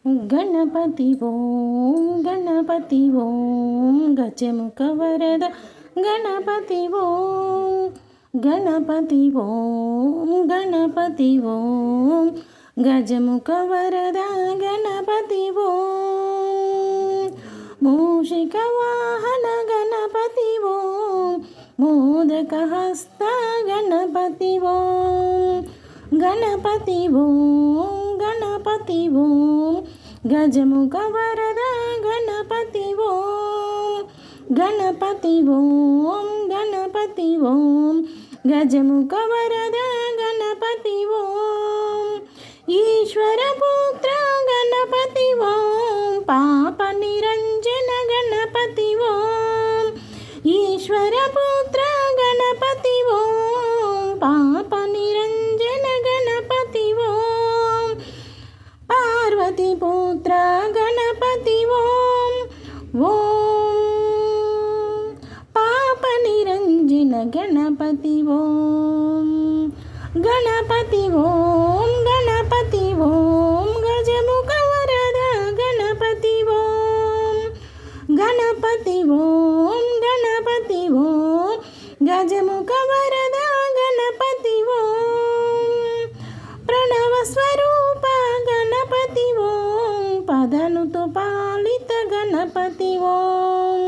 గణపతి ఓం గణపతి ఓం గజముఖ వరద గణపతి ఓం గణపతి ఓం గణపతి ఓం గజముఖ వరద గణపతి ఓం మూషిక వాహన గణపతి ఓం మోదక హస్త గణపతి ఓం గణపతి ఓం గణపతి ఓం గజముఖ వరద గణపతి ఓం గణపతి ఓం గణపతి ఓం గజముఖ వరద గణపతి ఓం ఈశ్వర పుత్ర గణపతి ఓం పాప నిరంజన గణపతి ఓం ఈశ్వర పుత్ర గణపతి ఓం పాప నిరంజన గణపతి ఓం పార్వతి పుత్ర గణపతి ఓం ఓం పాప నిరంజన గణపతి ఓం గణపతి ఓం గణపతి ఓం గజముఖ వరద గణపతి ఓం గణపతి ఓం గణపతి ఓం గజముఖ వరద గణపతి ఓం ప్రణవ స్వరూప గణపతి ఓం పదనుతో పాలిత గణపతి ఓం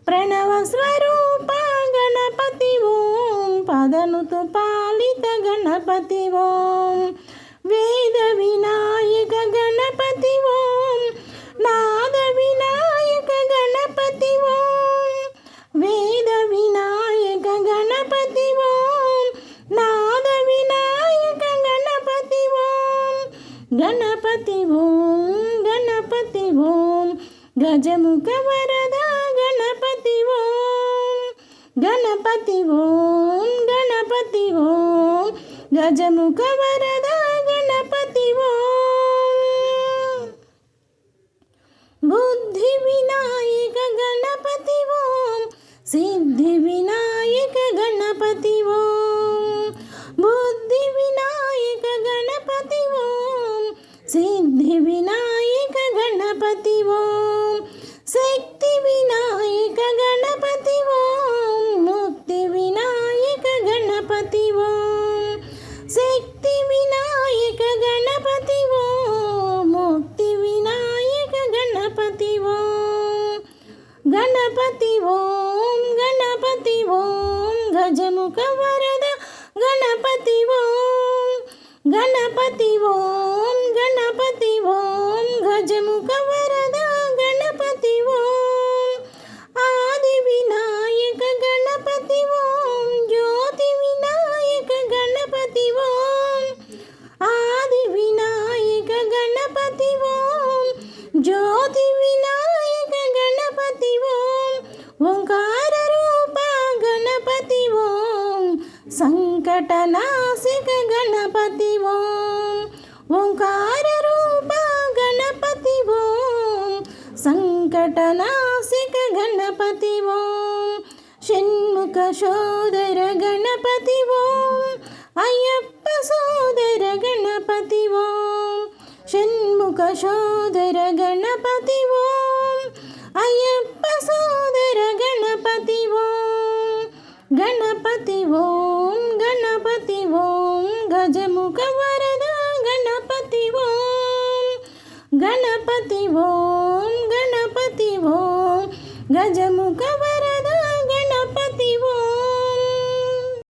ప్రణవ స్వరూప గణపతి ఓం పదనుతో పాలిత గణపతి ఓం వేద వినాయక గణపతి ఓం నాద వినాయక గణపతి ఓం వేద వినాయక గణపతి ఓం నాద వినాయక గణపతి ఓం గణపతి ఓం గణపతి ఓం గజముఖ వరద గణపతి ఓం గణపతి ఓం గణపతి ఓం గజముఖ వరద గణపతి ఓం బుద్ధి వినాయక గణపతి ఓం సిద్ధి వినాయక గణపతి ఓం బుద్ధి వినాయక గణపతి ఓం సిద్ధి వినాయక గణపతి ఓం శక్తి వినాయక గణపతి ఓం ముక్తి వినాయక గణపతి ఓం శక్తి వినాయక గణపతి ఓం ముక్తి వినాయక గణపతి ఓం గణపతి ఓం గణపతి ఓం గజముఖ వరద గణపతి ఓం గణపతి ఓం గణపతి ఓం గజముఖ వరద గణపతి ఓం ఆది వినాయక గణపతి ఓం జ్యోతి వినాయక గణపతి ఓం ఆది వినాయక గణపతి ఓం జ్యోతి వినాయక గణపతి ఓం ఓంకార రూప గణపతి ఓం సంకటనాశక గణపతి ఓం ఓంకార రూప గణపతి ఓం సంకటనాశక గణపతి ఓం షణ్ముఖ సోదర గణపతి ఓం అయ్యప్ప సోదర గణపతి ఓం షణ్ముఖ సోదర గణపతి ఓం అయ్యప్ప సోదర గణపతి ఓం గణపతి ఓం గణపతి ఓం గజముఖ వరద గణపతి ఓం గణపతి ఓం గణపతి ఓం గజముఖ